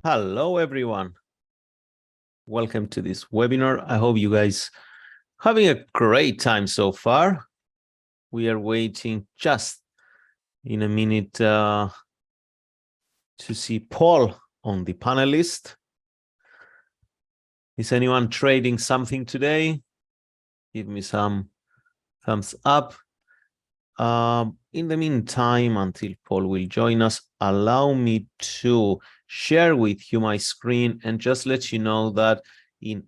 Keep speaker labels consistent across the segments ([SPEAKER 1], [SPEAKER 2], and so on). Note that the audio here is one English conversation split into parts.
[SPEAKER 1] Hello, everyone. Welcome to this webinar. I hope you guys having a great time so far. We are waiting just in a minute to see Paul on the panel list. Is anyone trading something today? Give me some thumbs up. In the meantime, until Paul will join us, allow me to share with you my screen and just let you know that in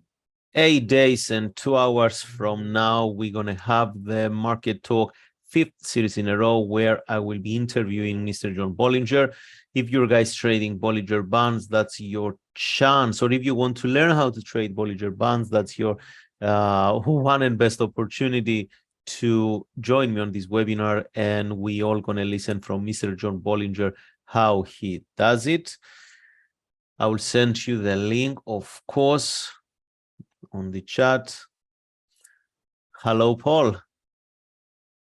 [SPEAKER 1] 8 days and 2 hours from now, we're going to have the Market Talk 5th series in a row where I will be interviewing Mr. John Bollinger. If you're guys trading Bollinger Bands, that's your chance. Or if you want to learn how to trade Bollinger Bands, that's your one and best opportunity to join me on this webinar. And we all going to listen from Mr. John Bollinger how he does it. I will send you the link, of course, on the chat. Hello, Paul.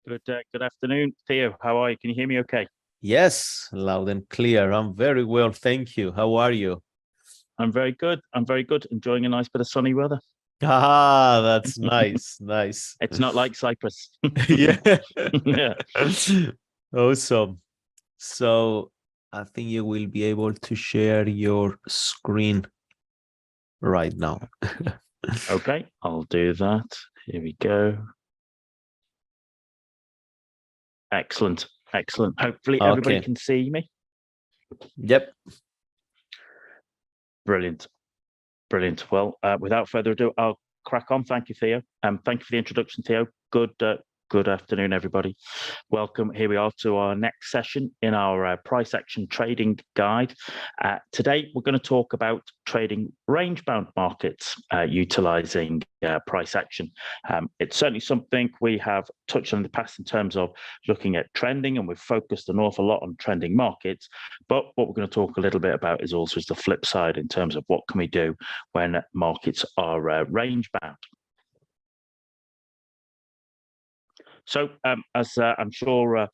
[SPEAKER 2] Good afternoon, Theo. How are you? Can you hear me okay?
[SPEAKER 1] Yes, loud and clear. I'm very well, thank you. How are you?
[SPEAKER 2] I'm very good. I'm very good. Enjoying a nice bit of sunny weather.
[SPEAKER 1] Ah, that's nice, nice.
[SPEAKER 2] It's not like Cyprus.
[SPEAKER 1] Yeah.
[SPEAKER 2] Yeah.
[SPEAKER 1] Awesome. So I think you will be able to share your screen right now.
[SPEAKER 2] Okay, I'll do that. Here we go. Excellent. Excellent. Hopefully everybody
[SPEAKER 1] Okay.
[SPEAKER 2] can see me.
[SPEAKER 1] Yep.
[SPEAKER 2] Brilliant. Brilliant. Well, without further ado, I'll crack on. Thank you, Theo. Thank you for the introduction, Theo. Good afternoon, everybody. Welcome. Here we are to our next session in our price action trading guide. Today, we're going to talk about trading range-bound markets utilizing price action. It's certainly something we have touched on in the past in terms of looking at trending, and we've focused an awful lot on trending markets. But what we're going to talk a little bit about is also the flip side in terms of what can we do when markets are range-bound. So, as I'm sure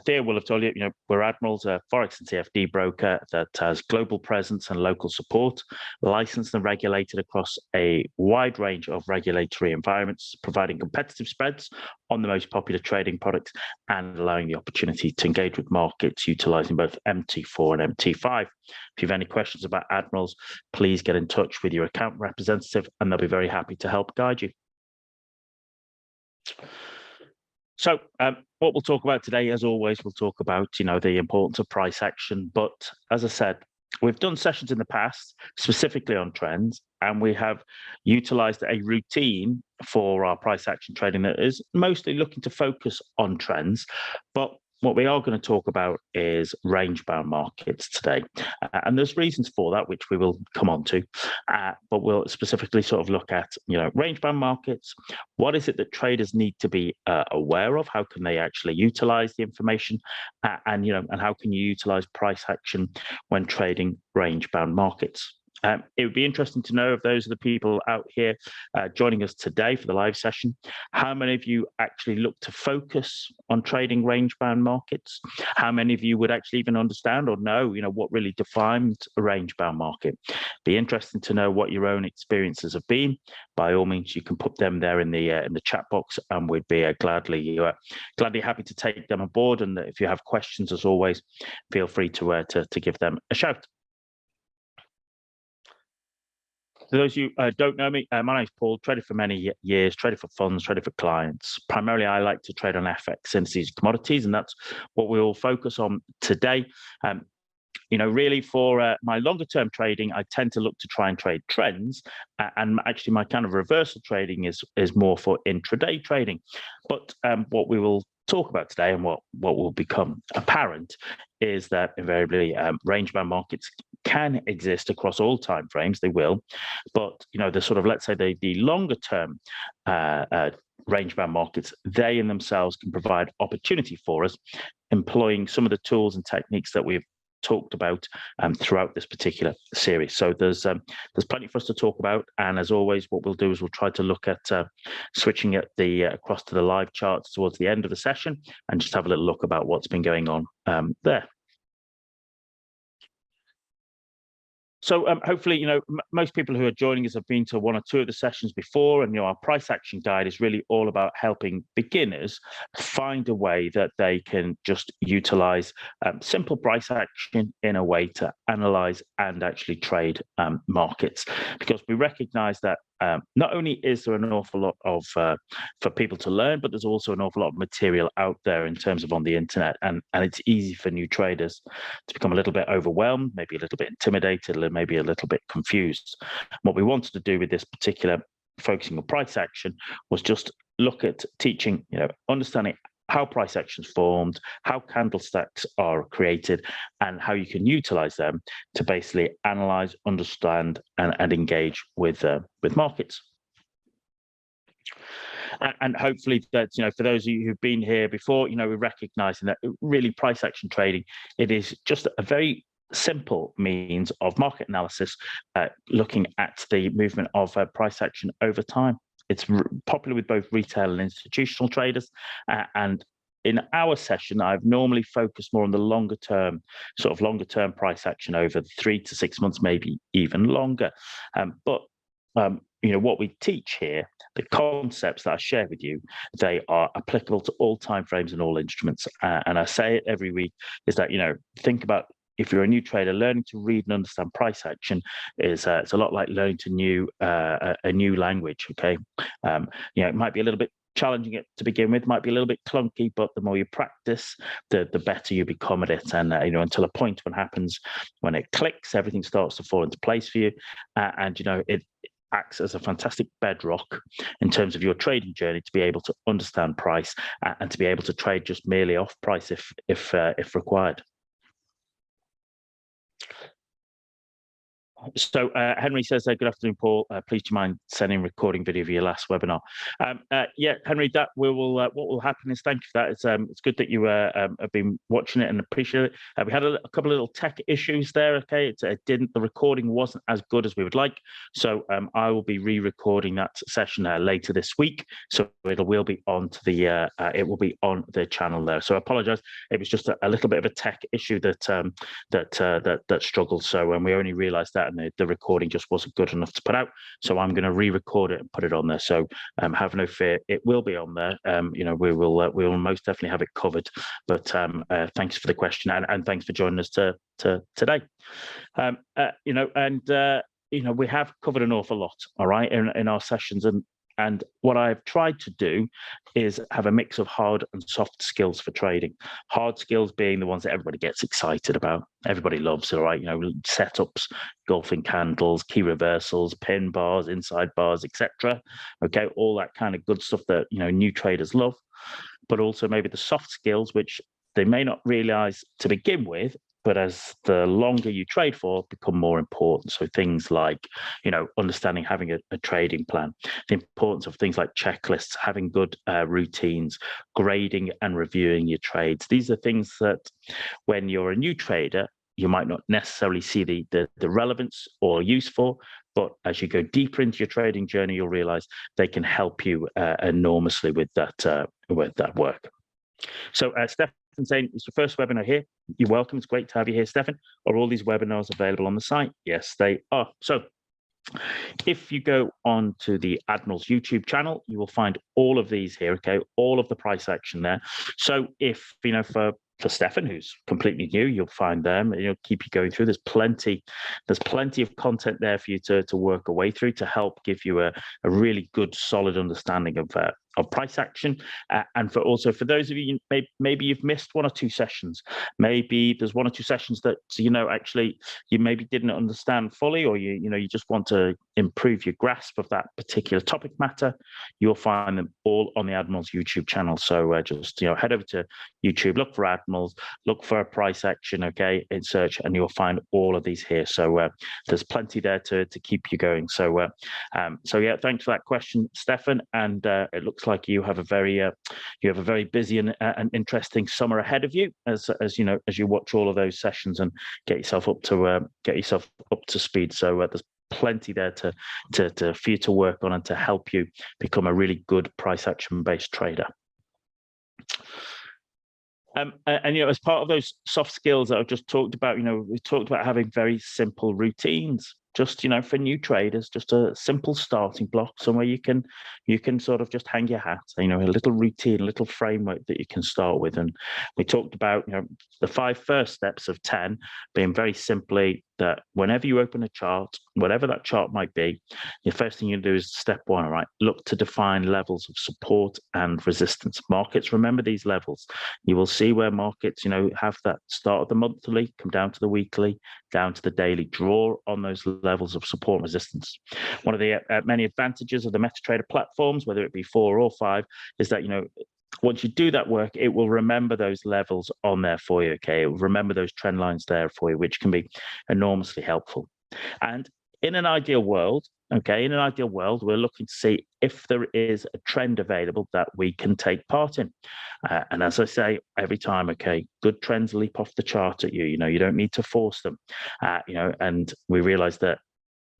[SPEAKER 2] Theo will have told you, we're Admirals, a Forex and CFD broker that has global presence and local support, licensed and regulated across a wide range of regulatory environments, providing competitive spreads on the most popular trading products and allowing the opportunity to engage with markets utilizing both MT4 and MT5. If you have any questions about Admirals, please get in touch with your account representative and they'll be very happy to help guide you. So what we'll talk about today, as always, we'll talk about, the importance of price action. But as I said, we've done sessions in the past, specifically on trends, and we have utilized a routine for our price action trading that is mostly looking to focus on trends. But what we are going to talk about is range-bound markets today. And there's reasons for that, which we will come on to. But we'll specifically sort of look at, range-bound markets. What is it that traders need to be aware of? How can they actually utilize the information? And how can you utilize price action when trading range-bound markets? It would be interesting to know if those are the people out here joining us today for the live session. How many of you actually look to focus on trading range-bound markets? How many of you would actually even understand or know, what really defines a range-bound market? Be interesting to know what your own experiences have been. By all means, you can put them there in the chat box, and we'd be gladly happy to take them on board. And if you have questions, as always, feel free to give them a shout. For those of you who don't know me, my name is Paul, traded for many years, traded for funds, traded for clients. Primarily, I like to trade on FX, indices, commodities, and that's what we all focus on today. Really for my longer term trading, I tend to look to try and trade trends. And actually my kind of reversal trading is more for intraday trading. But what we will talk about today and what will become apparent is that invariably range-bound markets can exist across all time frames. They will, but the sort of, let's say, the longer term range-bound markets, they in themselves can provide opportunity for us, employing some of the tools and techniques that we've talked about throughout this particular series. So there's plenty for us to talk about, and as always, what we'll do is we'll try to look at switching at the across to the live charts towards the end of the session and just have a little look about what's been going on there. So hopefully, most people who are joining us have been to one or two of the sessions before, and our price action guide is really all about helping beginners find a way that they can just utilize simple price action in a way to analyze and actually trade markets, because we recognize that not only is there an awful lot of for people to learn, but there's also an awful lot of material out there in terms of on the internet, and it's easy for new traders to become a little bit overwhelmed, maybe a little bit intimidated, and maybe a little bit confused. What we wanted to do with this particular focusing on price action was just look at teaching, understanding how price actions formed, how candlesticks are created, and how you can utilize them to basically analyze, understand, and engage with markets. And hopefully that, for those of you who've been here before, we're recognizing that really price action trading, it is just a very simple means of market analysis, looking at the movement of price action over time. It's popular with both retail and institutional traders, and in our session, I've normally focused more on the longer term price action over 3 to 6 months, maybe even longer. But what we teach here, the concepts that I share with you, they are applicable to all timeframes and all instruments. And I say it every week, is that, think about, if you're a new trader, learning to read and understand price action is it's a lot like learning a new language. Okay, it might be a little bit challenging it to begin with, might be a little bit clunky, but the more you practice, the better you become at it. And until a point when it clicks, everything starts to fall into place for you, and it acts as a fantastic bedrock in terms of your trading journey to be able to understand price and to be able to trade just merely off price if required. So Henry says, good afternoon, Paul. Please do you mind sending recording video of your last webinar? Yeah, Henry, that what will happen is, thank you for that. It's good that you have been watching it and appreciate it. We had a couple of little tech issues there. Okay, the recording wasn't as good as we would like. So I will be re-recording that session later this week. So it will be on the channel there. So I apologize. It was just a little bit of a tech issue that struggled. So we only realized that, and the recording just wasn't good enough to put out. So I'm going to re-record it and put it on there. So have no fear, it will be on there. We will most definitely have it covered. But thanks for the question, and thanks for joining us today. We have covered an awful lot, all right, in our sessions, and what I've tried to do is have a mix of hard and soft skills for trading. Hard skills being the ones that everybody gets excited about. Everybody loves, all right, setups, golfing candles, key reversals, pin bars, inside bars, etc. Okay, all that kind of good stuff that new traders love. But also maybe the soft skills, which they may not realize to begin with, but as the longer you trade for, become more important. So things like, understanding, having a trading plan, the importance of things like checklists, having good routines, grading and reviewing your trades. These are things that when you're a new trader, you might not necessarily see the relevance or use for, but as you go deeper into your trading journey, you'll realize they can help you enormously with that work. So Steph, saying it's your first webinar here. You're welcome. It's great to have you here, Stefan. Are all these webinars available on the site? Yes, they are. So if you go on to the Admirals YouTube channel, you will find all of these here, okay? All of the price action there. So if, for Stefan, who's completely new, you'll find them, and keep you going through. There's plenty of content there for you to work a way through to help give you a really good, solid understanding of price action. And for those of you, maybe you've missed one or two sessions. Maybe there's one or two sessions that, actually you maybe didn't understand fully, or you just want to improve your grasp of that particular topic matter. You'll find them all on the Admirals YouTube channel. So just, head over to YouTube, look for Admirals, look for a price action, okay, in search, and you'll find all of these here. So there's plenty there to keep you going. So yeah, thanks for that question, Stefan. And it looks like you have a very busy and interesting summer ahead of you, as you watch all of those sessions and get yourself up to speed. So there's plenty there for you to work on and to help you become a really good price action based trader. And as part of those soft skills that I've just talked about, we talked about having very simple routines. Just for new traders, just a simple starting block, somewhere you can sort of just hang your hat. A little routine, a little framework that you can start with. And we talked about the 5 first steps of 10 being very simply that whenever you open a chart, whatever that chart might be, the first thing you do is step 1. All right, look to define levels of support and resistance. Markets, remember these levels. You will see where markets have that start of the monthly, come down to the weekly, down to the daily, draw on those levels of support and resistance. One of the many advantages of the MetaTrader platforms, whether it be 4 or 5, is that once you do that work, it will remember those levels on there for you. Okay, it will remember those trend lines there for you, which can be enormously helpful. And in an ideal world, we're looking to see if there is a trend available that we can take part in. And as I say every time, good trends leap off the chart at you. You don't need to force them. And we realize that,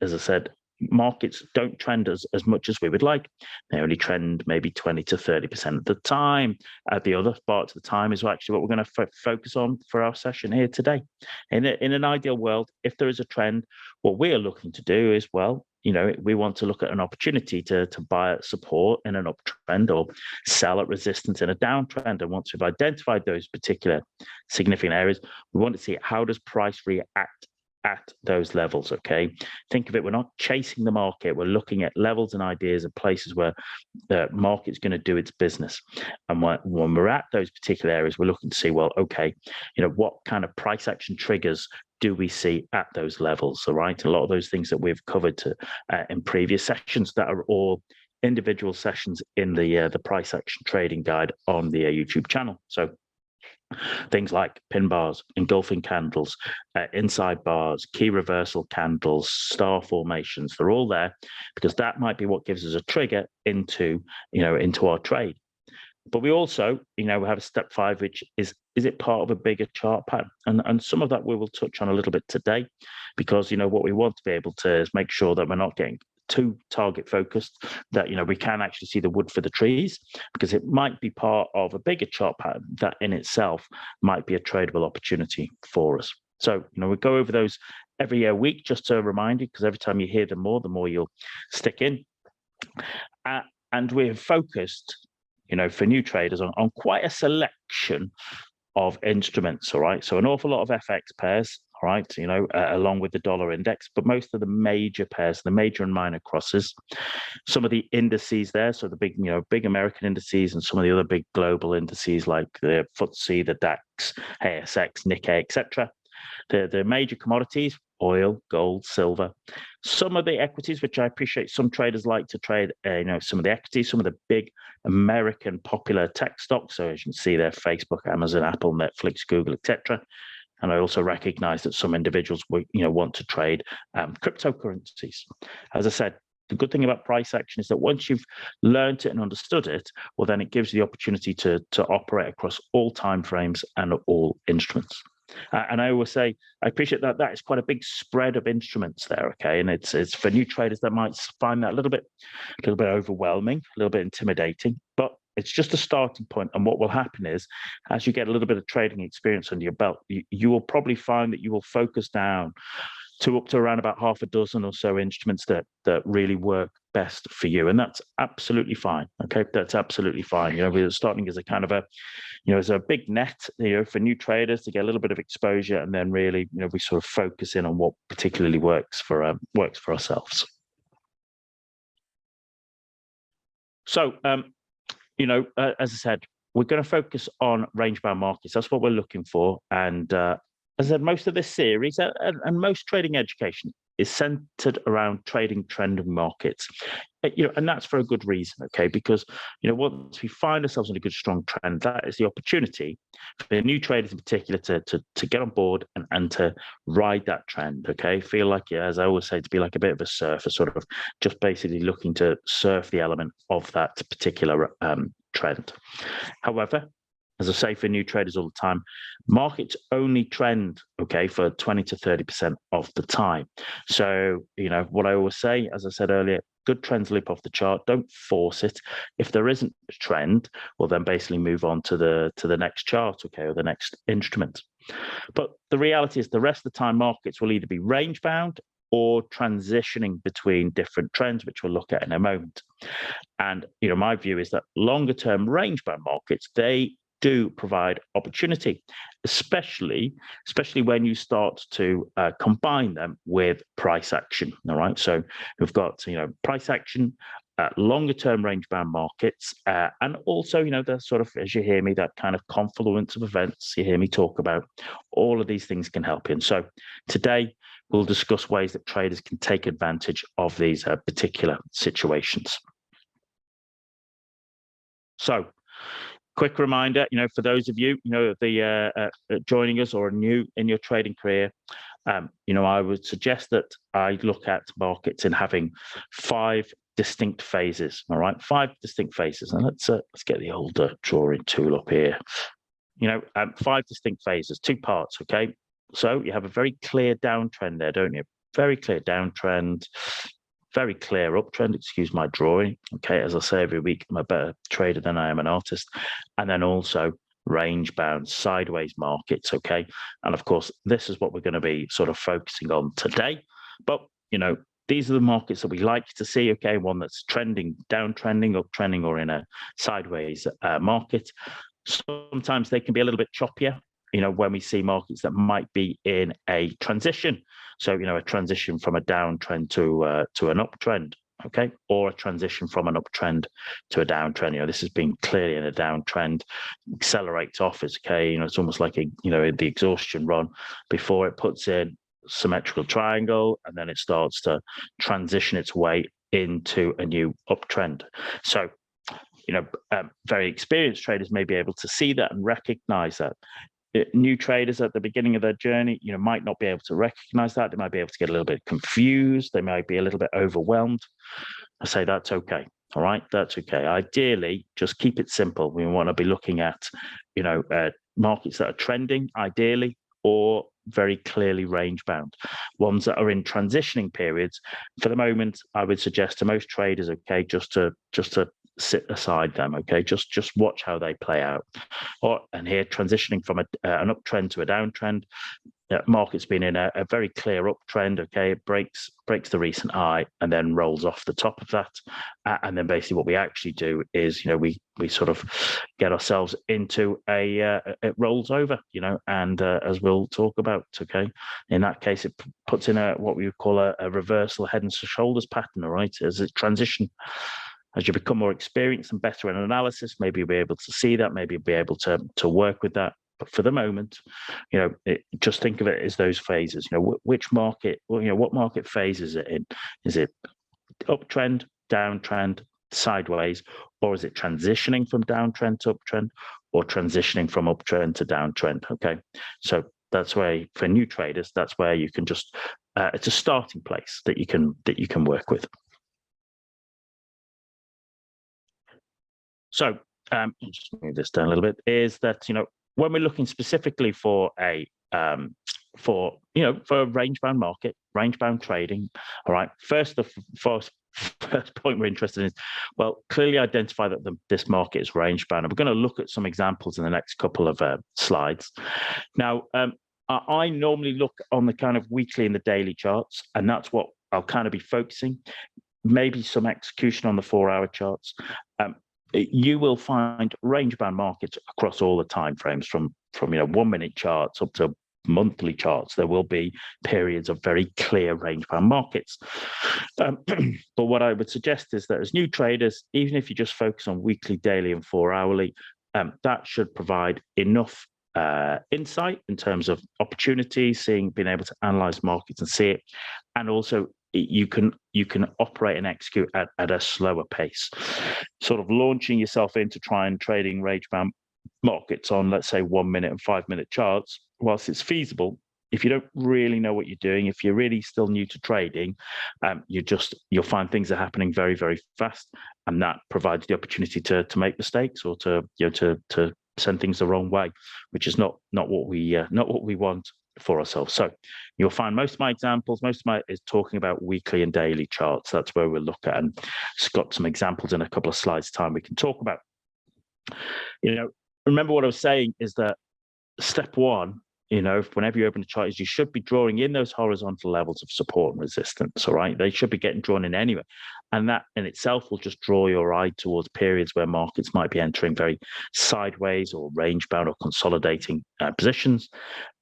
[SPEAKER 2] as I said, markets don't trend as much as we would like. They only trend maybe 20 to 30% of the time. The other part of the time is actually what we're going to focus on for our session here today. In an ideal world, if there is a trend, what we are looking to do is, we want to look at an opportunity to buy at support in an uptrend or sell at resistance in a downtrend. And once we've identified those particular significant areas, we want to see how does price react at those levels. Think of it, we're not chasing the market, we're looking at levels and ideas of places where the market's going to do its business. And when we're at those particular areas, we're looking to see, what kind of price action triggers do we see at those levels? All right, a lot of those things that we've covered in previous sessions that are all individual sessions in the price action trading guide on the YouTube channel. So things like pin bars, engulfing candles, inside bars, key reversal candles, star formations, they're all there because that might be what gives us a trigger into our trade. But we also, we have a step 5, which is it part of a bigger chart pattern? And some of that we will touch on a little bit today, because what we want to be able to is make sure that we're not getting too target focused, that we can actually see the wood for the trees, because it might be part of a bigger chart pattern that in itself might be a tradable opportunity for us. So we go over those every week just to remind you, because every time you hear them more, the more you'll stick in. And we're focused for new traders on quite a selection of instruments. All right, so an awful lot of FX pairs, all right, along with the dollar index, but most of the major pairs, the major and minor crosses, some of the indices there, so the big American indices, and some of the other big global indices like the FTSE, the DAX, ASX, Nikkei, etc. The major commodities, oil, gold, silver. Some of the equities, which I appreciate some traders like to trade, some of the equities, some of the big American popular tech stocks. So as you can see there, Facebook, Amazon, Apple, Netflix, Google, etc. And I also recognize that some individuals want to trade cryptocurrencies. As I said, the good thing about price action is that once you've learned it and understood it, well, then it gives you the opportunity to operate across all time frames and all instruments. And I always say, I appreciate that is quite a big spread of instruments there, and it's for new traders that might find that a little bit overwhelming, a little bit intimidating, but it's just a starting point. And what will happen is, as you get a little bit of trading experience under your belt, you will probably find that you will focus down up to around about half a dozen or so instruments that really work best for you, and that's absolutely fine. That's absolutely fine. We're starting as a kind of as a big net, for new traders to get a little bit of exposure, and then really, we sort of focus in on what particularly works for ourselves. So, as I said, we're going to focus on range-bound markets. That's what we're looking for, and as I said, most of this series and most trading education is centered around trading trending markets, and that's for a good reason, because once we find ourselves in a good strong trend, that is the opportunity for new traders in particular to get on board and to ride that trend. Feel like, as I always say, to be like a bit of a surfer, sort of just basically looking to surf the element of that particular trend. However, as I say, for new traders all the time, markets only trend, for 20 to 30% of the time. So, what I always say, as I said earlier, good trends leap off the chart. Don't force it. If there isn't a trend, well, then basically move on to the next chart, okay, or the next instrument. But the reality is the rest of the time markets will either be range bound or transitioning between different trends, which we'll look at in a moment. And my view is that longer term range bound markets, they do provide opportunity, especially when you start to combine them with price action. All right, so we've got price action, longer term range bound markets, and also the sort of, as you hear me, that kind of confluence of events you hear me talk about. All of these things can help you. And so today we'll discuss ways that traders can take advantage of these particular situations. So, quick reminder, for those of you, joining us or new in your trading career, I would suggest that I look at markets in having 5 distinct phases. All right, 5 distinct phases, and let's get the old drawing tool up here. 5 distinct phases, 2 parts. Okay, so you have a very clear downtrend there, don't you? Very clear downtrend. Very clear uptrend, excuse my drawing. Okay, as I say every week, I'm a better trader than I am an artist. And then also range bound sideways markets. Okay, and of course, this is what we're going to be sort of focusing on today. But these are the markets that we like to see. Okay, one that's trending, downtrending, uptrending, or in a sideways market. Sometimes they can be a little bit choppier. When we see markets that might be in a transition. So, a transition from a downtrend to an uptrend, okay, or a transition from an uptrend to a downtrend. This has been clearly in a downtrend, accelerates off. It's okay. It's almost like the exhaustion run before it puts in symmetrical triangle, and then it starts to transition its way into a new uptrend. So, very experienced traders may be able to see that and recognize that. New traders at the beginning of their journey, might not be able to recognize that. They might be able to get a little bit confused. They might be a little bit overwhelmed. I say that's okay. All right, that's okay. Ideally, just keep it simple. We want to be looking at, markets that are trending, ideally, or very clearly range bound. Ones that are in transitioning periods. For the moment, I would suggest to most traders, okay, just to sit aside them, okay, just watch how they play out. And here, transitioning from an uptrend to a downtrend, market's been in a very clear uptrend, okay, it breaks the recent high and then rolls off the top of that, and then basically what we actually do is we sort of get ourselves into it rolls over, and as we'll talk about, okay, in that case it puts in what we would call a reversal head and shoulders pattern. All right, as it transition. As you become more experienced and better in analysis, maybe you'll be able to see that, maybe you'll be able to work with that. But for the moment, just think of it as those phases. Which market, what market phase is it in? Is it uptrend, downtrend, sideways, or is it transitioning from downtrend to uptrend, or transitioning from uptrend to downtrend? Okay, so that's where, for new traders, that's where you can just it's a starting place that you can work with. So, I'll just move this down a little bit, is that, when we're looking specifically for a range bound market, range bound trading, all right, first point we're interested in is, well, clearly identify that this market is range bound. And we're going to look at some examples in the next couple of slides. Now, I normally look on the kind of weekly and the daily charts, and that's what I'll kind of be focusing, maybe some execution on the 4-hour charts. You will find range-bound markets across all the time frames, from 1-minute charts up to monthly charts. There will be periods of very clear range-bound markets. But what I would suggest is that as new traders, even if you just focus on weekly, daily, and 4-hourly, that should provide enough insight in terms of opportunities, being able to analyze markets and see it, and also you can operate and execute at a slower pace. Sort of launching yourself into trading range-bound markets on, let's say, 1-minute and 5-minute charts, whilst it's feasible, if you don't really know what you're doing, if you're really still new to trading, you'll find things are happening very, very fast, and that provides the opportunity to make mistakes or to send things the wrong way, which is not what we want. for ourselves. So you'll find most of my examples, is talking about weekly and daily charts. That's where we'll look at, and it's got some examples in a couple of slides time we can talk about. Remember what I was saying is that step one, whenever you open a chart, is you should be drawing in those horizontal levels of support and resistance. All right, they should be getting drawn in anyway, and that in itself will just draw your eye towards periods where markets might be entering very sideways or range bound or consolidating positions.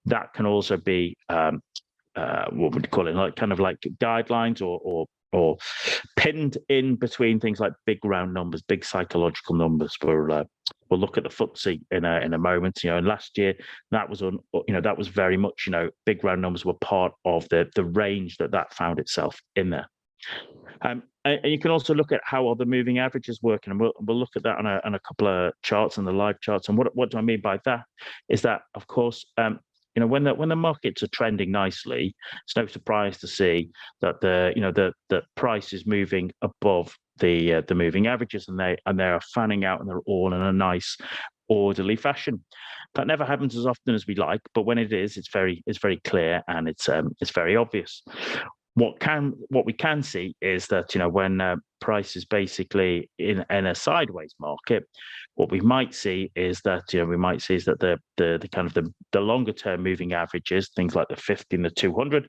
[SPEAKER 2] That can also be what would you call it, like kind of like guidelines or pinned in between things like big round numbers, big psychological numbers. We'll look at the FTSE in a moment. And last year that was that was very much big round numbers were part of the range that found itself in there. And you can also look at how other moving averages work, and we'll look at that on a couple of charts, on the live charts. And what do I mean by that? Is that, of course, when the markets are trending nicely, it's no surprise to see that the price is moving above the moving averages, and they are fanning out, and they're all in a nice orderly fashion. That never happens as often as we like, but when it is, it's very clear, and it's very obvious. What we can see is that when price is basically in a sideways market, what we might see is that the kind of the longer term moving averages, things like the 50 and the 200,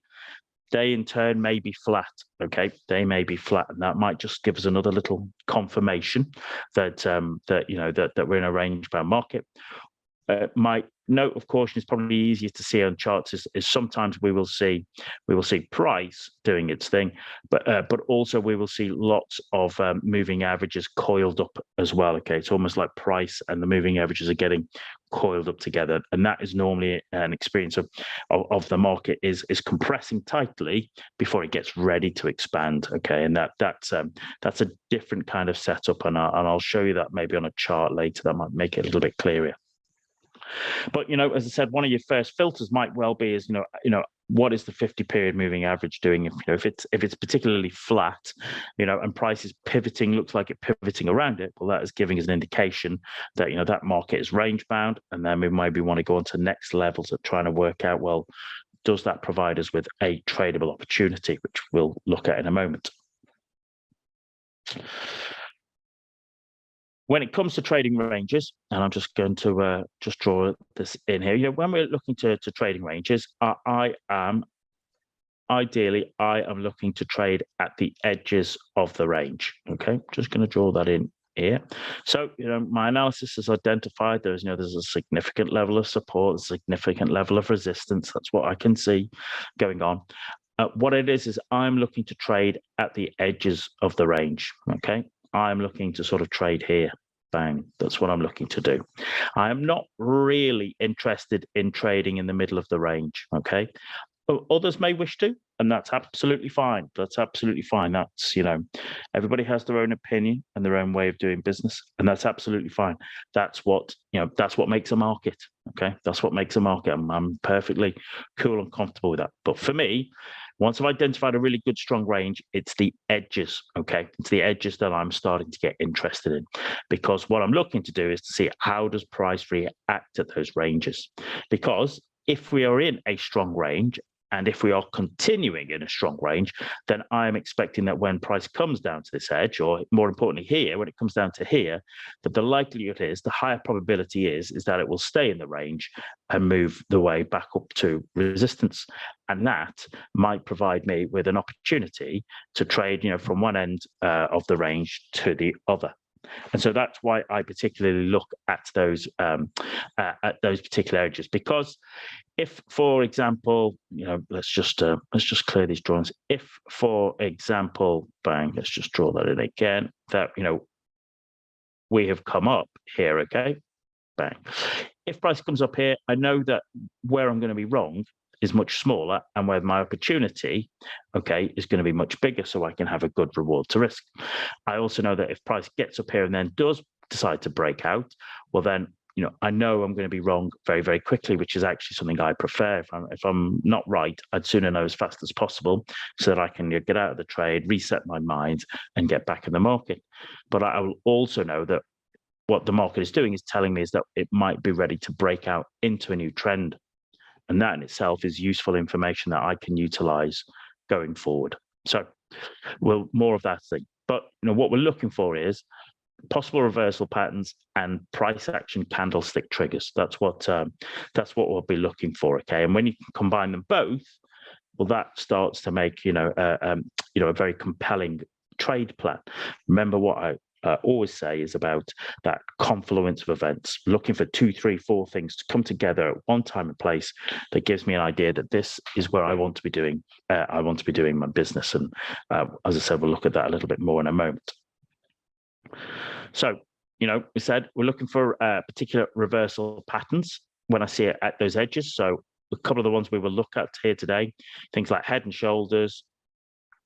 [SPEAKER 2] they in turn may be flat. Okay, they may be flat, and that might just give us another little confirmation that we're in a range bound market. My note of caution is probably easier to see on charts is sometimes we will see price doing its thing, but also we will see lots of moving averages coiled up as well. Okay, it's almost like price and the moving averages are getting coiled up together, and that is normally an experience of the market is compressing tightly before it gets ready to expand. Okay, and that's a different kind of setup, and I'll show you that maybe on a chart later. That might make it a little bit clearer. But as I said, one of your first filters might well be is what is the 50-period moving average doing? If it's particularly flat, and price is pivoting, looks like it pivoting around it, well, that is giving us an indication that that market is range bound, and then we maybe want to go on to next levels of trying to work out, well, does that provide us with a tradable opportunity, which we'll look at in a moment. When it comes to trading ranges, and I'm just going to just draw this in here. When we're looking to trading ranges, I am looking to trade at the edges of the range. Okay, just going to draw that in here. So my analysis has identified there's a significant level of support, a significant level of resistance. That's what I can see going on. What it is I'm looking to trade at the edges of the range. Okay. I'm looking to sort of trade here. Bang. That's what I'm looking to do. I am not really interested in trading in the middle of the range. Okay. Others may wish to, and that's absolutely fine. That's absolutely fine. That's, everybody has their own opinion and their own way of doing business, and that's absolutely fine. That's what makes a market. Okay. That's what makes a market. I'm perfectly cool and comfortable with that. But for me, once I've identified a really good, strong range, it's the edges, okay? It's the edges that I'm starting to get interested in, because what I'm looking to do is to see how does price react at those ranges. Because if we are in a strong range, and if we are continuing in a strong range, then I'm expecting that when price comes down to this edge, or more importantly here, when it comes down to here, that the likelihood is, the higher probability is that it will stay in the range and move the way back up to resistance. And that might provide me with an opportunity to trade, from one end of the range to the other. And so that's why I particularly look at those particular edges, because if, for example, let's just clear these drawings. If, for example, bang, let's just draw that in again, that we have come up here, okay, bang. If price comes up here, I know that where I'm going to be wrong is much smaller, and where my opportunity, okay, is going to be much bigger, so I can have a good reward to risk. I also know that if price gets up here and then does decide to break out, well then, I know I'm going to be wrong very, very quickly, which is actually something I prefer. If I'm not right, I'd sooner know as fast as possible so that I can get out of the trade, reset my mind, and get back in the market. But I will also know that what the market is doing is telling me is that it might be ready to break out into a new trend. And that in itself is useful information that I can utilize going forward. So more of that thing. But what we're looking for is possible reversal patterns and price action candlestick triggers. That's what we'll be looking for. Okay, and when you can combine them both, well, that starts to make a very compelling trade plan. Remember what I always say is about that confluence of events, looking for 2, 3, 4 things to come together at one time and place that gives me an idea that this is where I want to be doing. I want to be doing my business, and as I said, we'll look at that a little bit more in a moment. So, we said we're looking for particular reversal patterns when I see it at those edges. So a couple of the ones we will look at here today, things like head and shoulders,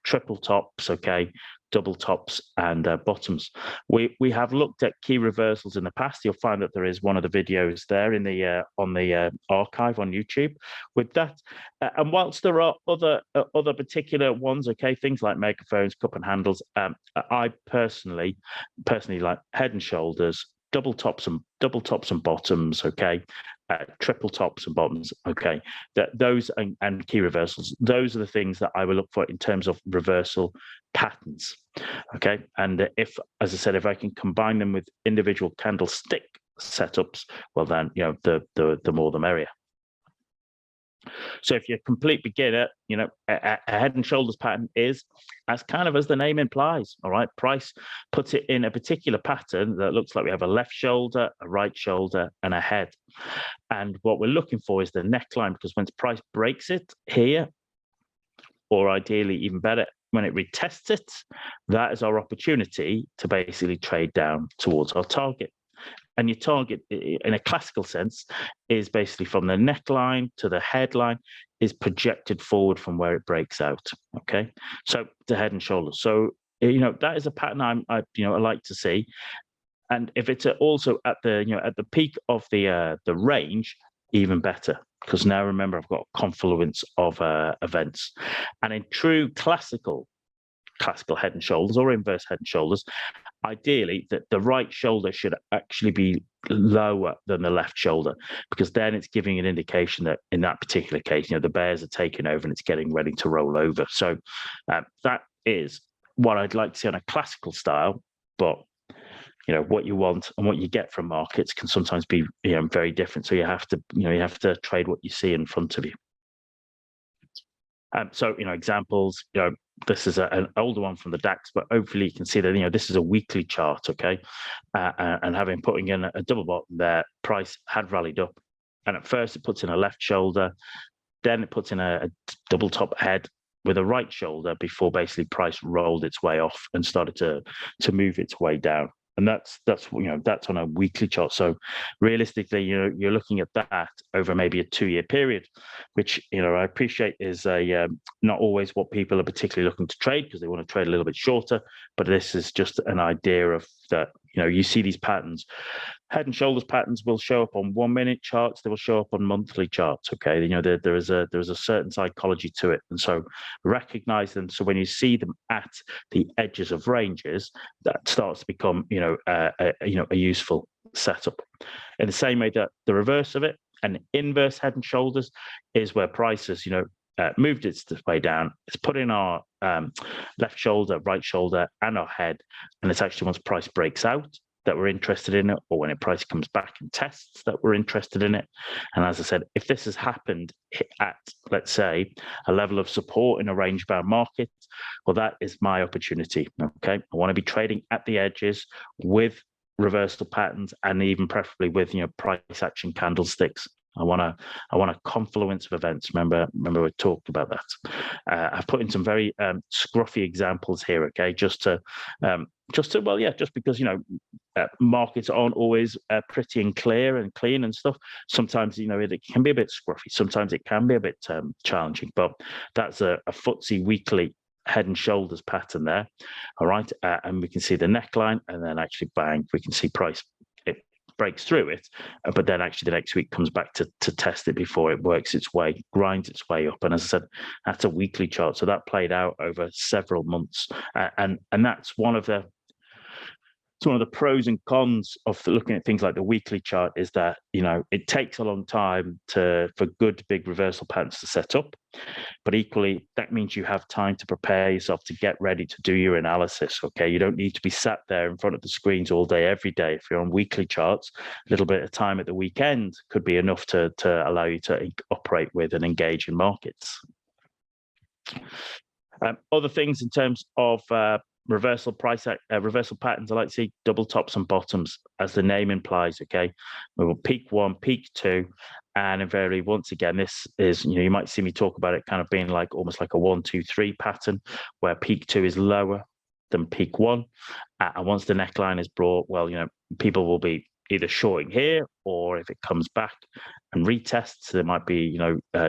[SPEAKER 2] triple tops, okay, double tops, and bottoms. We have looked at key reversals in the past. You'll find that there is one of the videos there in the on the archive on YouTube with that. And whilst there are other particular ones, okay, things like megaphones, cup and handles, I personally like head and shoulders, double tops and bottoms, okay, triple tops and bottoms, okay. Those and key reversals, those are the things that I will look for in terms of reversal patterns, okay. And if, as I said, if I can combine them with individual candlestick setups, well then, the more the merrier. So if you're a complete beginner, a head and shoulders pattern is as the name implies. All right, price puts it in a particular pattern that looks like we have a left shoulder, a right shoulder, and a head. And what we're looking for is the neckline, because when price breaks it here, or ideally even better, when it retests it, that is our opportunity to basically trade down towards our target. And your target, in a classical sense, is basically from the neckline to the headline, is projected forward from where it breaks out. Okay, so the head and shoulders. So that is a pattern I like to see. And if it's also at the peak of the range, even better, because now remember I've got a confluence of events. And in true classical head and shoulders or inverse head and shoulders, ideally that the right shoulder should actually be lower than the left shoulder, because then it's giving an indication that in that particular case, the bears are taking over and it's getting ready to roll over. So that is what I'd like to see on a classical style. But what you want and what you get from markets can sometimes be very different. So you have to trade what you see in front of you. So examples, this is an older one from the DAX, but hopefully you can see that this is a weekly chart, okay, and having putting in a double bottom there, price had rallied up, and at first it puts in a left shoulder, then it puts in a double top head with a right shoulder before basically price rolled its way off and started to move its way down. And that's on a weekly chart. So realistically, you're looking at that over maybe a 2-year period, which I appreciate is not always what people are particularly looking to trade, because they want to trade a little bit shorter. But this is just an idea of that. You see these patterns. Head and shoulders patterns will show up on 1-minute charts. They will show up on monthly charts. Okay, there is a certain psychology to it, and so recognize them. So when you see them at the edges of ranges, that starts to become a useful setup. In the same way that the reverse of it, an inverse head and shoulders, is where prices moved its way down. It's put in our left shoulder, right shoulder, and our head, and it's actually once price breaks out that we're interested in it, or when price comes back and tests that we're interested in it. And as I said, if this has happened at, let's say, a level of support in a range bound market, well, that is my opportunity. Okay, I want to be trading at the edges with reversal patterns, and even preferably with price action candlesticks. I want a confluence of events. Remember we talked about that. I've put in some very scruffy examples here, okay, just because markets aren't always pretty and clear and clean and stuff. Sometimes it can be a bit scruffy. Sometimes it can be a bit challenging. But that's a FTSE weekly head and shoulders pattern there. All right, and we can see the neckline, and then actually bang, we can see price. It breaks through it, but then actually the next week comes back to test it before it works its way, grinds its way up. And as I said, that's a weekly chart, so that played out over several months, and that's one of the So one of the pros and cons of looking at things like the weekly chart is that, it takes a long time for good big reversal patterns to set up. But equally, that means you have time to prepare yourself to get ready to do your analysis. Okay, you don't need to be sat there in front of the screens all day, every day. If you're on weekly charts, a little bit of time at the weekend could be enough to allow you to operate with and engage in markets. Other things in terms of reversal patterns, I like to see double tops and bottoms, as the name implies. Okay, we will peak 1, peak 2, and invariably, once again, this is, you might see me talk about it kind of being like almost like a 1, 2, 3 pattern, where peak 2 is lower than peak 1, and once the neckline is brought, well, people will be either shorting here, or if it comes back and retests, there might be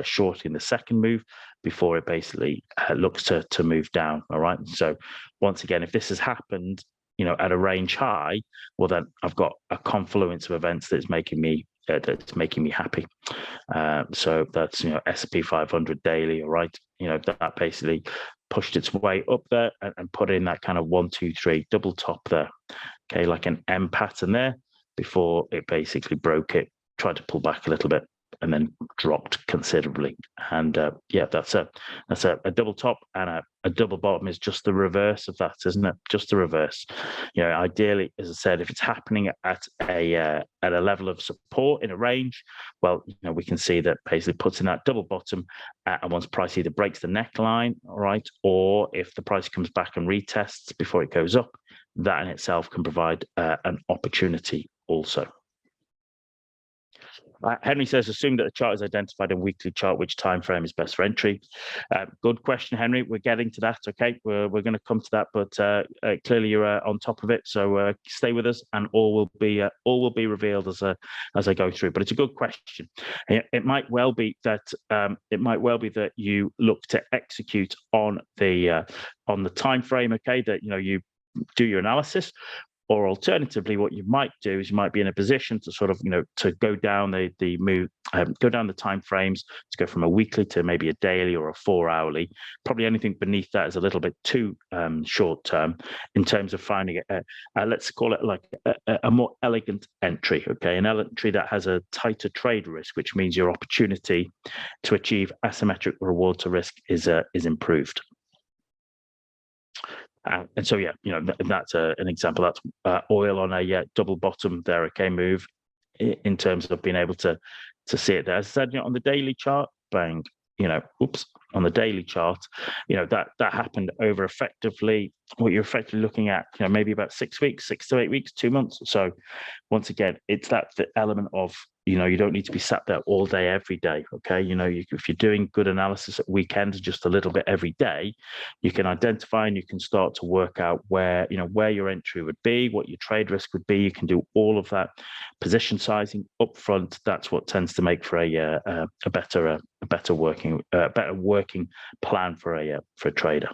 [SPEAKER 2] shorting the second move before it basically looks to move down. All right, so once again, if this has happened at a range high, well, then I've got a confluence of events that's making me happy. So that's S&P 500 daily. All right, that basically pushed its way up there and put in that kind of 1, 2, 3 double top there. Okay, like an M pattern there, before it basically broke it, tried to pull back a little bit, and then dropped considerably. And that's a double top, and a double bottom is just the reverse of that, isn't it? Just the reverse. Ideally, as I said, if it's happening at a level of support in a range, well, we can see that basically puts in that double bottom, and once price either breaks the neckline, all right, or if the price comes back and retests before it goes up, that in itself can provide an opportunity also. Henry says, assume that the chart is identified in weekly chart, which time frame is best for entry? Good question, Henry. We're getting to that. Okay, we're going to come to that, but clearly you're on top of it. So stay with us, and all will be revealed as I go through. But it's a good question. It might well be that you look to execute on the time frame. Okay, that you do your analysis. Or alternatively, what you might do is you might be in a position to sort of, to go down the move, go down the time frames, to go from a weekly to maybe a daily or a 4-hourly. Probably anything beneath that is a little bit too short term in terms of finding let's call it like a more elegant entry. Okay, an entry that has a tighter trade risk, which means your opportunity to achieve asymmetric reward to risk is improved. And so, that's an example. That's oil on a double bottom there, okay, move in terms of being able to see it there. As I said, on the daily chart, bang, on the daily chart, that happened over effectively what you're effectively looking at, maybe about 6 weeks, 6 to 8 weeks, 2 months. So once again, it's the element of, you don't need to be sat there all day, every day. Okay. If you're doing good analysis at weekends, just a little bit every day, you can identify and you can start to work out where your entry would be, what your trade risk would be. You can do all of that position sizing up front. That's what tends to make for a better working plan for a trader.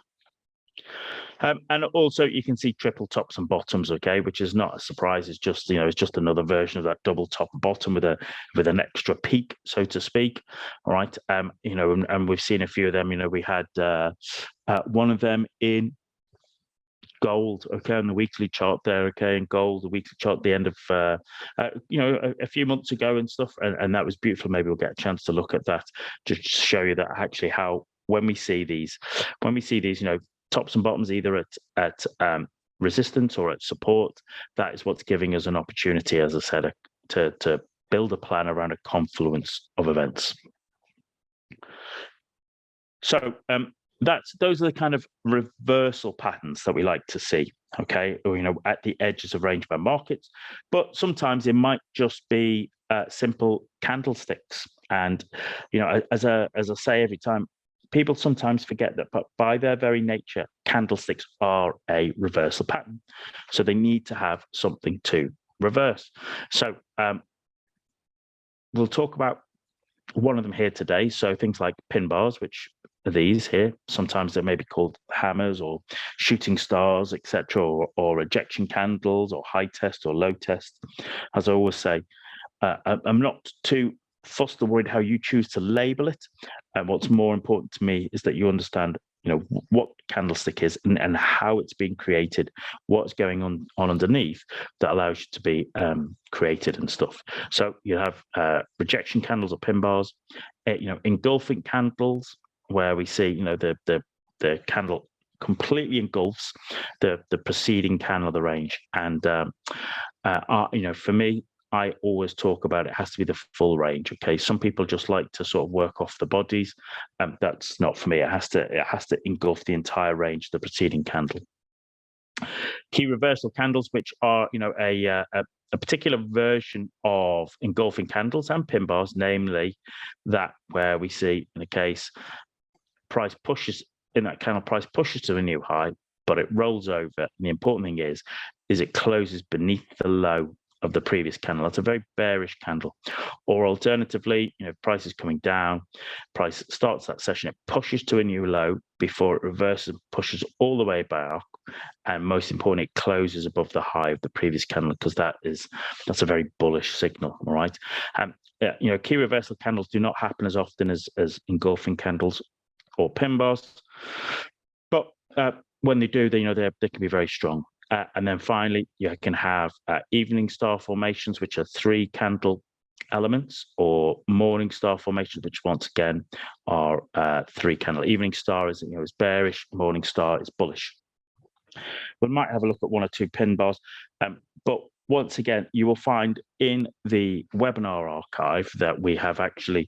[SPEAKER 2] And also you can see triple tops and bottoms, okay, which is not a surprise. It's just it's just another version of that double top bottom with an extra peak, so to speak. All right, and we've seen a few of them. We had one of them in gold, okay, on the weekly chart there, okay, in gold, the weekly chart at the end of a few months ago and stuff, and that was beautiful. Maybe we'll get a chance to look at that to show you that actually how when we see these tops and bottoms either at resistance or at support, that is what's giving us an opportunity, as I said, to build a plan around a confluence of events. So those are the kind of reversal patterns that we like to see, okay, or, at the edges of range bound markets. But sometimes it might just be simple candlesticks. And as I say every time, people sometimes forget that, but by their very nature, candlesticks are a reversal pattern. So they need to have something to reverse. So we'll talk about one of them here today. So things like pin bars, which are these here. Sometimes they may be called hammers or shooting stars, etc., or ejection candles or high test or low test. As I always say, I'm not too fussed or worried how you choose to label it. And what's more important to me is that you understand what candlestick is and how it's being created, what's going on underneath that allows you to be created and stuff. So you have rejection candles or pin bars, engulfing candles, where we see the candle completely engulfs the preceding candle of the range. And for me, I always talk about it has to be the full range. Okay, some people just like to sort of work off the bodies. That's not for me. It has to engulf the entire range of the preceding candle. Key reversal candles, which are a particular version of engulfing candles and pin bars, namely that where we see in a case price pushes to a new high, but it rolls over. And the important thing is it closes beneath the low of the previous candle. That's a very bearish candle. Or alternatively, price is coming down, price starts that session, it pushes to a new low before it reverses and pushes all the way back. And most importantly, it closes above the high of the previous candle, because that's a very bullish signal. All right. Key reversal candles do not happen as often as engulfing candles or pin bars, but when they do, they can be very strong. And then finally, you can have evening star formations, which are 3 candle elements, or morning star formations, which once again are 3 candle. Evening star is bearish, morning star is bullish. We might have a look at 1 or 2 pin bars, but once again, you will find in the webinar archive that we have actually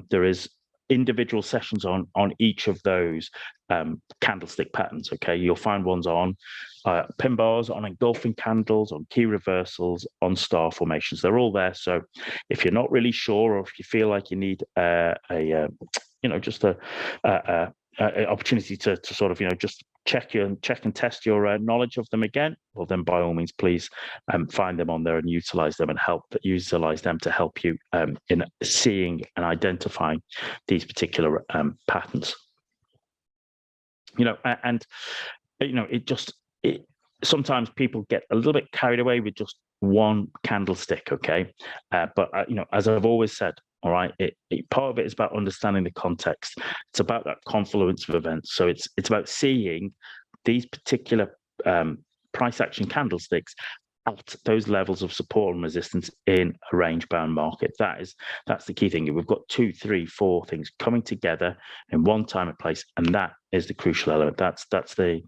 [SPEAKER 2] there is individual sessions on each of those candlestick patterns. Okay, you'll find ones on pin bars, on engulfing candles, on key reversals, on star formations. They're all there. So if you're not really sure, or if you feel like you need just a opportunity to sort of just check and test your knowledge of them again, well then by all means please find them on there and utilize them to help you in seeing and identifying these particular patterns. Sometimes people get a little bit carried away with just one candlestick. Okay, but as I've always said, all right, part of it is about understanding the context. It's about that confluence of events. So it's about seeing these particular price action candlesticks at those levels of support and resistance in a range bound market. That's the key thing. We've got 2, 3, 4 things coming together in one time and place, and that is the crucial element. That's the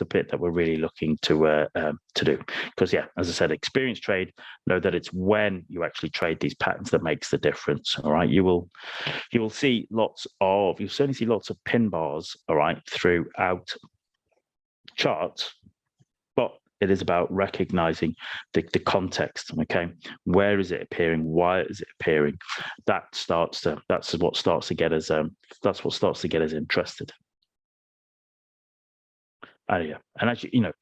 [SPEAKER 2] bit that we're really looking to do. Because as I said, experienced trade know that it's when you actually trade these patterns that makes the difference. All right, you will you'll certainly see lots of pin bars, all right, throughout charts, but it is about recognizing the context. Okay, where is it appearing? Why is it appearing? That's what starts to get us interested. And as you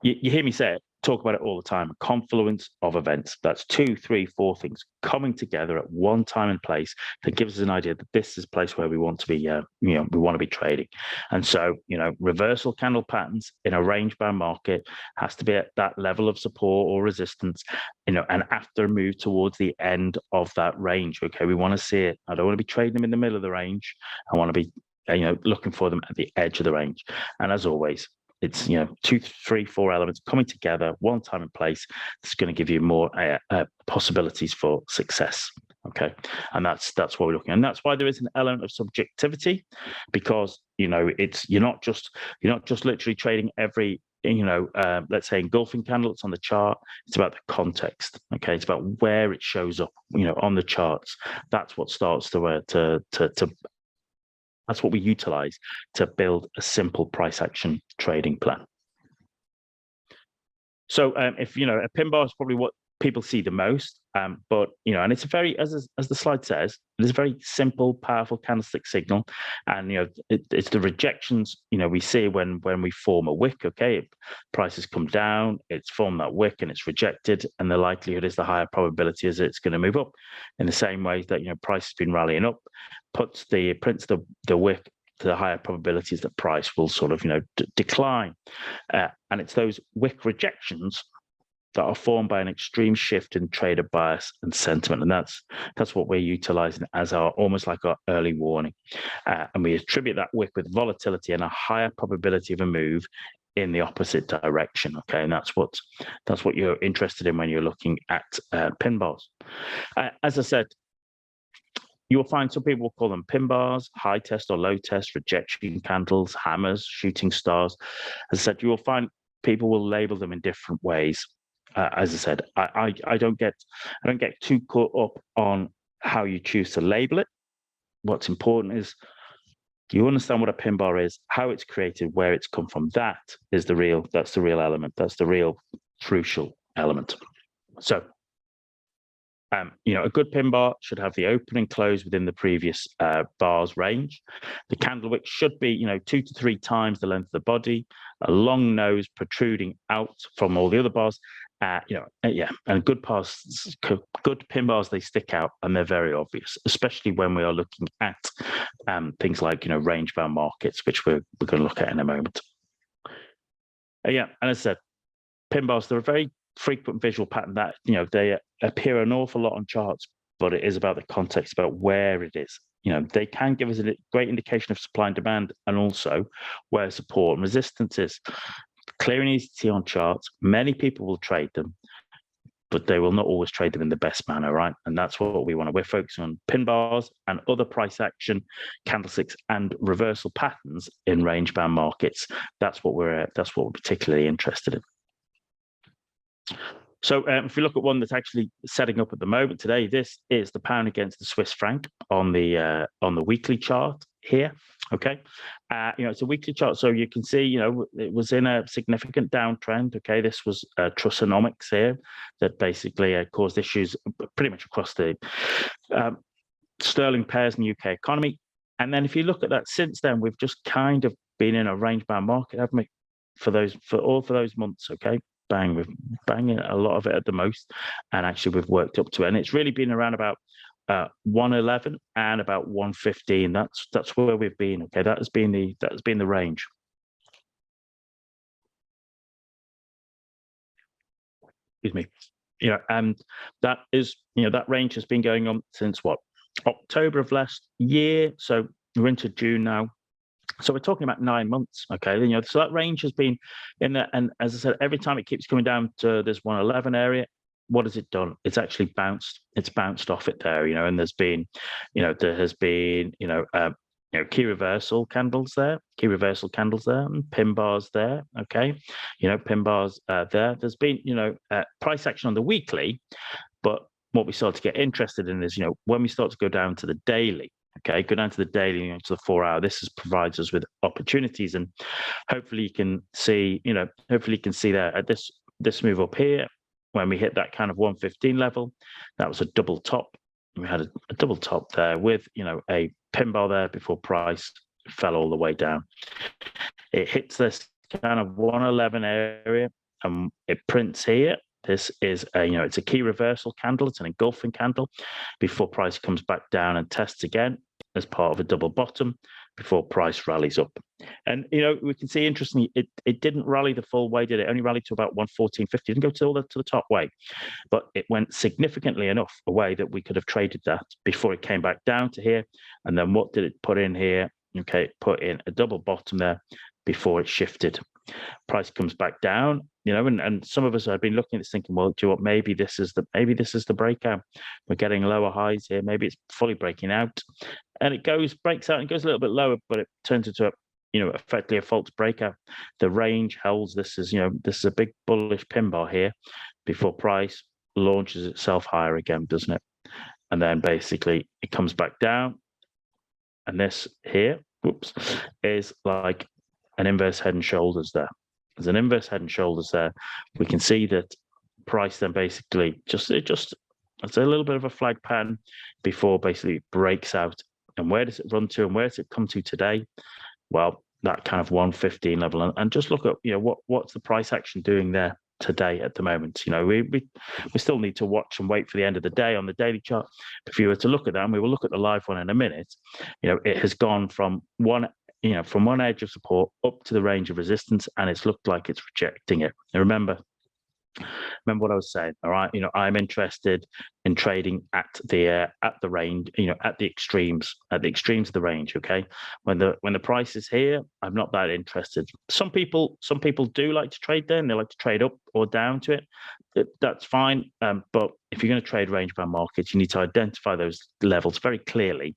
[SPEAKER 2] hear me say it, talk about it all the time. A confluence of events. That's 2, 3, 4 things coming together at one time and place that gives us an idea that this is a place where we want to be. We want to be trading. And so, reversal candle patterns in a range bound market has to be at that level of support or resistance. And after a move towards the end of that range. Okay, we want to see it. I don't want to be trading them in the middle of the range. I want to be, looking for them at the edge of the range. And as always, it's 2, 3, 4 elements coming together one time and place. It's going to give you more possibilities for success. Okay, and that's what we're looking at. And that's why there is an element of subjectivity, because you're not just literally trading every let's say engulfing candle that's on the chart. It's about the context. Okay, it's about where it shows up on the charts. That's what starts to that's what we utilize to build a simple price action trading plan. So if a pin bar is probably what people see the most, but and it's a very, as the slide says, it is a very simple, powerful candlestick signal, and it's the rejections we see when we form a wick. Okay, prices come down, it's formed that wick and it's rejected, and the likelihood is the higher probability is it's going to move up. In the same way that price has been rallying up, prints the wick to the higher probabilities that price will sort of decline, and it's those wick rejections that are formed by an extreme shift in trader bias and sentiment, and that's what we're utilizing as our almost like our early warning, and we attribute that wick with volatility and a higher probability of a move in the opposite direction. Okay, and that's what you're interested in when you're looking at pin bars. As I said, you will find some people will call them pin bars, high test or low test, rejection candles, hammers, shooting stars. As I said, you will find people will label them in different ways. As I said, I don't get too caught up on how you choose to label it. What's important is you understand what a pin bar is, how it's created, where it's come from. That's the real element. That's the real crucial element. So, a good pin bar should have the open and close within the previous bar's range. The candle wick should be, 2 to 3 times the length of the body, a long nose protruding out from all the other bars. And good pin bars, they stick out and they're very obvious, especially when we are looking at things like, range bound markets, which we're going to look at in a moment. And as I said, pin bars, they're a very frequent visual pattern that, they appear an awful lot on charts, but it is about the context, about where it is. They can give us a great indication of supply and demand, and also where support and resistance is. Clear and easy to see on charts. Many people will trade them, but they will not always trade them in the best manner, right? And that's what we want to. We're focusing on pin bars and other price action, candlesticks, and reversal patterns in range bound markets. That's what we're particularly interested in. So if we look at one that's actually setting up at the moment today, this is the pound against the Swiss franc on the weekly chart here. Okay, it's a weekly chart, so you can see, it was in a significant downtrend. Okay, this was Trussonomics here that basically caused issues pretty much across the sterling pairs in the UK economy. And then if you look at that since then, we've just kind of been in a range bound market, haven't we? For those months. Okay. We've banging a lot of it at the most, and actually we've worked up to it, and it's really been around about 111 and about 115. That's where we've been. Okay, that has been the range. Excuse me. And that is, that range has been going on since what, October of last year. So we're into June now. So we're talking about 9 months, okay? So that range has been in there, and as I said, every time it keeps coming down to this 111 area, what has it done? It's actually bounced. It's bounced off it there, and there's been, there has been, key reversal candles there, and pin bars there, okay? Pin bars there. There's been, price action on the weekly, but what we start to get interested in is, when we start to go down to the daily. Okay, go down to the daily, to the 4 hour. This provides us with opportunities, and hopefully you can see, there at this move up here, when we hit that kind of 115 level, that was a double top. We had a double top there with, a pin bar there before price fell all the way down. It hits this kind of 111 area, and it prints here. This is it's a key reversal candle. It's an engulfing candle before price comes back down and tests again as part of a double bottom before price rallies up. And, we can see, interestingly, it didn't rally the full way, did it? Only rallied to about 114.50. It didn't go to the top way, but it went significantly enough away that we could have traded that before it came back down to here. And then what did it put in here? Okay, it put in a double bottom there before it shifted. Price comes back down, and some of us have been looking at this thinking, well, do you know what, maybe this is the breakout. We're getting lower highs here. Maybe it's fully breaking out, and it breaks out and goes a little bit lower, but it turns into effectively a false breakout. The range holds. This is a big bullish pin bar here before price launches itself higher again, doesn't it? And then basically it comes back down, and this here, is like an inverse head and shoulders there. There's an inverse head and shoulders there. We can see that price then basically it's a little bit of a flag pattern before basically it breaks out. And where does it run to, and where does it come to today? Well, that kind of 115 level. And just look at what's the price action doing there today at the moment. We still need to watch and wait for the end of the day on the daily chart. If you were to look at that, and we will look at the live one in a minute, it has gone from one edge of support up to the range of resistance, and it's looked like it's rejecting it. Now remember, Remember what I was saying, all right? I'm interested in trading at the range, at the extremes of the range. Okay, when the price is here, I'm not that interested. Some people do like to trade there, and they like to trade up or down to it. That's fine. But if you're going to trade range bound markets, you need to identify those levels very clearly,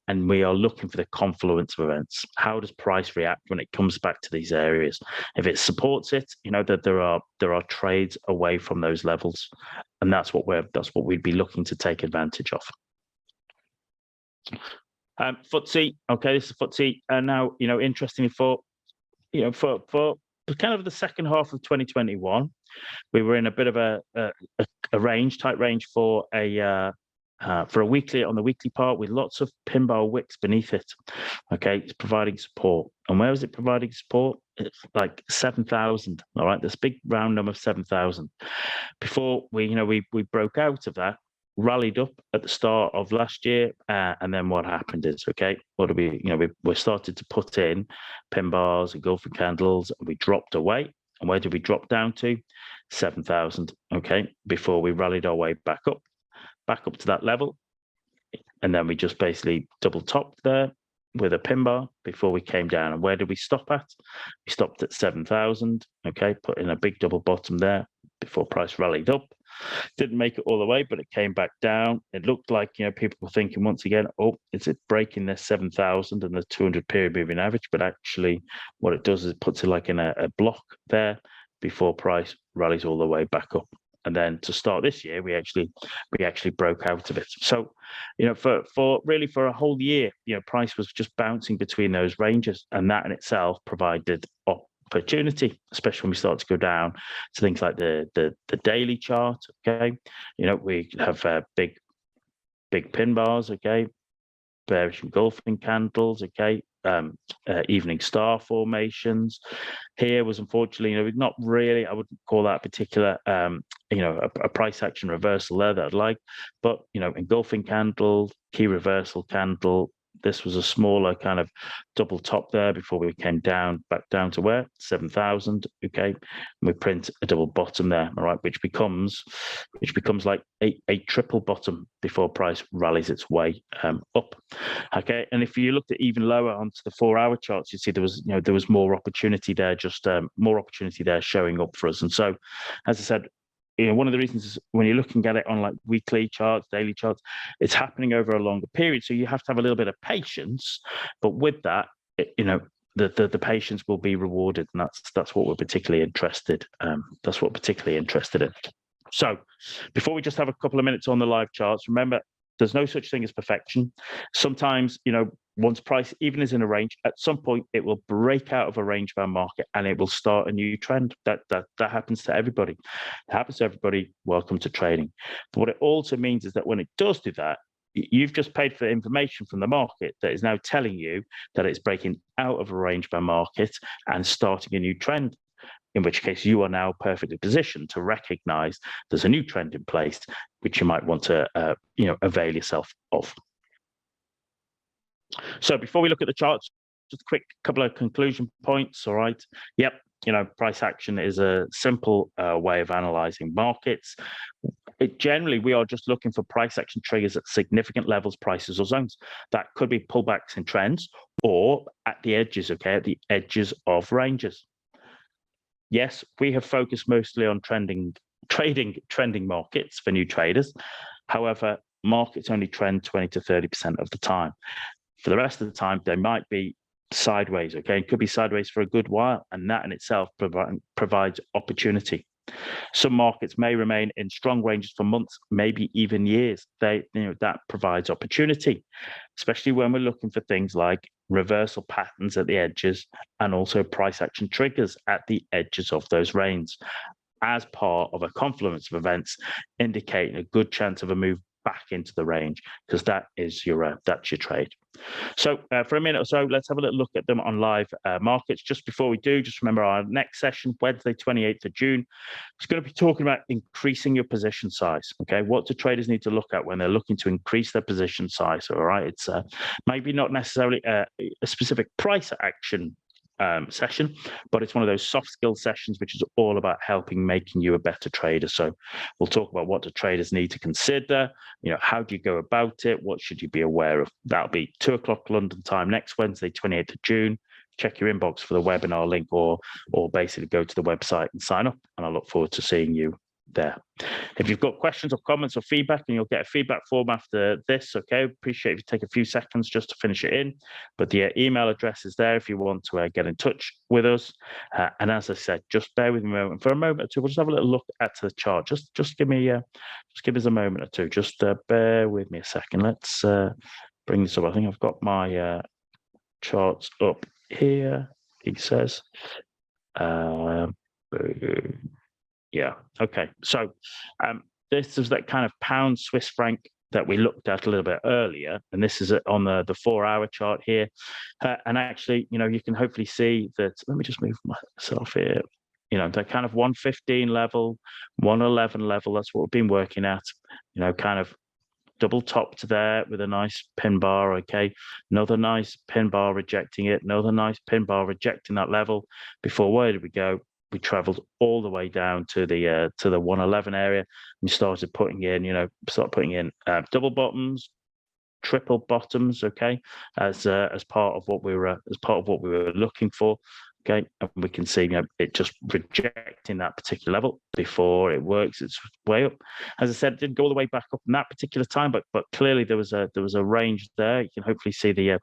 [SPEAKER 2] and we are looking for the confluence of events. How does price react when it comes back to these areas? If it supports it, that there are trades away from those levels, and that's what we'd be looking to take advantage of. FTSE, okay, this is FTSE, and now interestingly for kind of the second half of 2021, we were in a bit of a tight range for a weekly, on the weekly part, with lots of pin bar wicks beneath it. Okay, it's providing support. And where was it providing support? It's like 7,000. All right, this big round number of 7,000. Before we broke out of that, rallied up at the start of last year, and then what happened is, okay, what do we started to put in pin bars and engulfing candles, and we dropped away. And where did we drop down to? 7,000. Okay, before we rallied our way back up to that level, and then we just basically double topped there with a pin bar before we came down. And where did we stop at? We stopped at 7,000. Okay, put in a big double bottom there before price rallied up. Didn't make it all the way, but it came back down. It looked like people were thinking once again, oh, is it breaking this 7,000 and the 200 period moving average? But actually, what it does is it puts it like in a block there before price rallies all the way back up. And then to start this year, we actually broke out of it. So, for a whole year, price was just bouncing between those ranges, and that in itself provided opportunity, especially when we start to go down to things like the daily chart. Okay, we have big pin bars. Okay, bearish engulfing candles. Okay, evening star formations. Here was unfortunately, not really, I wouldn't call that particular, a price action reversal there that I'd like, but engulfing candle, key reversal candle. This was a smaller kind of double top there before we came back down to where? 7,000. Okay. And we print a double bottom there, all right, which becomes like a triple bottom before price rallies its way up. Okay. And if you looked at even lower onto the 4-hour charts, you see there was more opportunity there, just more opportunity there showing up for us. And so, as I said, one of the reasons is when you're looking at it on like weekly charts, daily charts, it's happening over a longer period. So you have to have a little bit of patience. But with that, the patience will be rewarded, and that's what we're particularly interested. That's what we're particularly interested in. So before we just have a couple of minutes on the live charts, remember, there's no such thing as perfection. Sometimes, once price even is in a range, at some point it will break out of a range bound market and it will start a new trend. That happens to everybody. It happens to everybody. Welcome to trading. But what it also means is that when it does do that, you've just paid for information from the market that is now telling you that it's breaking out of a range bound market and starting a new trend. In which case you are now perfectly positioned to recognize there's a new trend in place, which you might want to, avail yourself of. So before we look at the charts, just a quick couple of conclusion points. All right. Yep. Price action is a simple way of analyzing markets. Generally, we are just looking for price action triggers at significant levels, prices, or zones. That could be pullbacks in trends or at the edges, okay, at the edges of ranges. Yes, we have focused mostly on trending markets for new traders. However, markets only trend 20 to 30% of the time. For the rest of the time, they might be sideways, okay? It could be sideways for a good while, and that in itself provides opportunity. Some markets may remain in strong ranges for months, maybe even years. That provides opportunity, especially when we're looking for things like reversal patterns at the edges and also price action triggers at the edges of those ranges as part of a confluence of events indicating a good chance of a move back into the range, because that's your trade. So for a minute or so, let's have a little look at them on live markets. Just before we do, just remember our next session, Wednesday, 28th of June, is going to be talking about increasing your position size. Okay, what do traders need to look at when they're looking to increase their position size? All right, it's maybe not necessarily a specific price action session, but it's one of those soft skill sessions which is all about making you a better trader. So we'll talk about what do traders need to consider, how do you go about it, what should you be aware of. That'll be 2:00 London time next Wednesday, 28th of June. Check your inbox for the webinar link, or basically go to the website and sign up, and I look forward to seeing you there. If you've got questions or comments or feedback, and you'll get a feedback form after this, okay? Appreciate if you take a few seconds just to finish it in. But the email address is there if you want to get in touch with us. And as I said, just bear with me for a moment or two. We'll just have a little look at the chart. Just give us a moment or two. Just bear with me a second. Let's bring this up. I think I've got my charts up here. He says. Yeah. Okay. So this is that kind of pound Swiss franc that we looked at a little bit earlier, and this is on the 4-hour chart here. And actually, you can hopefully see that. Let me just move myself here. That kind of 115 level, 111 level. That's what we've been working at. Kind of double top to there with a nice pin bar. Okay. Another nice pin bar rejecting it. Another nice pin bar rejecting that level. Before, where did we go? We traveled all the way down to the 111 area. We started putting in, double bottoms, triple bottoms, okay, as part of what we were looking for, okay. And we can see, it just rejecting that particular level before it works its way up. As I said, it didn't go all the way back up in that particular time, but clearly there was a range there. You can hopefully see the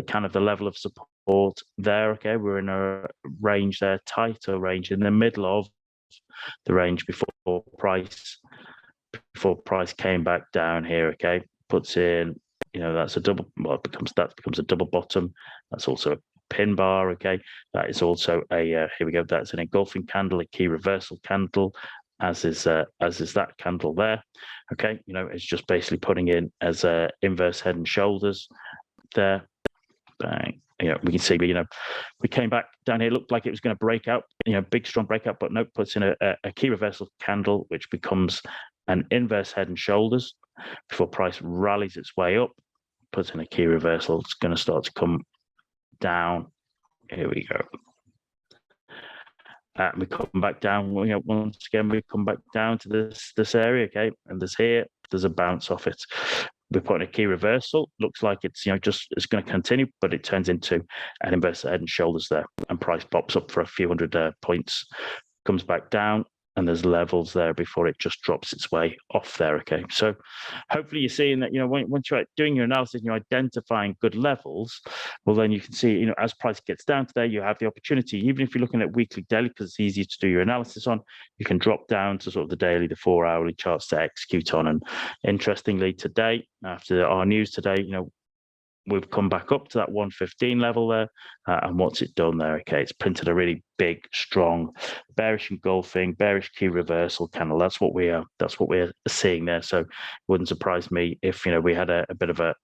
[SPEAKER 2] kind of the level of support there. Okay, we're in a range there, tighter range in the middle of the range before price came back down here. Okay, puts in, that's a double. Well, that becomes a double bottom. That's also a pin bar. Okay, that is also a here we go. That's an engulfing candle, a key reversal candle, as is that candle there. Okay, it's just basically putting in as a inverse head and shoulders there. Bang. We can see, we came back down here. Looked like it was going to break out, big strong breakout, but no, puts in a key reversal candle, which becomes an inverse head and shoulders before price rallies its way up. Puts in a key reversal. It's going to start to come down. Here we go. We come back down. Once again, we come back down to this area, okay, and there's a bounce off it. We put in a key reversal. Looks like it's it's going to continue, but it turns into an inverse head and shoulders there, and price pops up for a few hundred points, comes back down, and there's levels there before it just drops its way off there. Okay, so hopefully you're seeing that once you're doing your analysis and you're identifying good levels, well then you can see as price gets down to there, you have the opportunity, even if you're looking at weekly, daily, because it's easier to do your analysis on, you can drop down to sort of the daily, the 4-hourly charts to execute on. And interestingly, today, after our news today, we've come back up to that 115 level there, and what's it done there? Okay, it's printed a really big, strong, bearish engulfing, bearish key reversal candle. That's what we're seeing there. So it wouldn't surprise me if we had a bit of a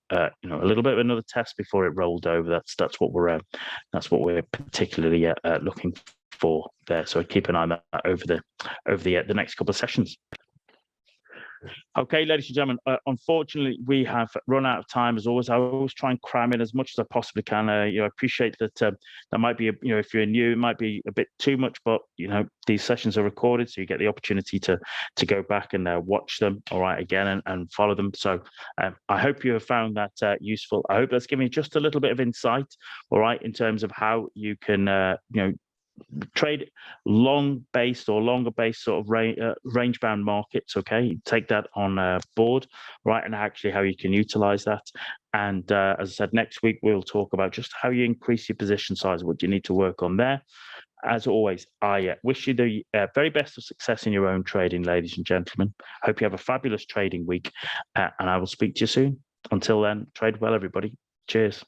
[SPEAKER 2] little bit of another test before it rolled over. That's what we're particularly looking for there. So keep an eye on that over the next couple of sessions. Okay, ladies and gentlemen, unfortunately, we have run out of time. As always, I always try and cram in as much as I possibly can. I appreciate that that might be, if you're new, it might be a bit too much, but, these sessions are recorded, so you get the opportunity to go back and watch them, all right, again, and follow them. So I hope you have found that useful. I hope that's given you just a little bit of insight, all right, in terms of how you can, trade long-based or longer-based sort of range-bound markets. Okay, take that on board, right, and actually how you can utilize that. And as I said, next week we'll talk about just how you increase your position size, what you need to work on there. As always, I wish you the very best of success in your own trading, ladies and gentlemen. Hope you have a fabulous trading week, and I will speak to you soon. Until then, trade well, everybody. Cheers.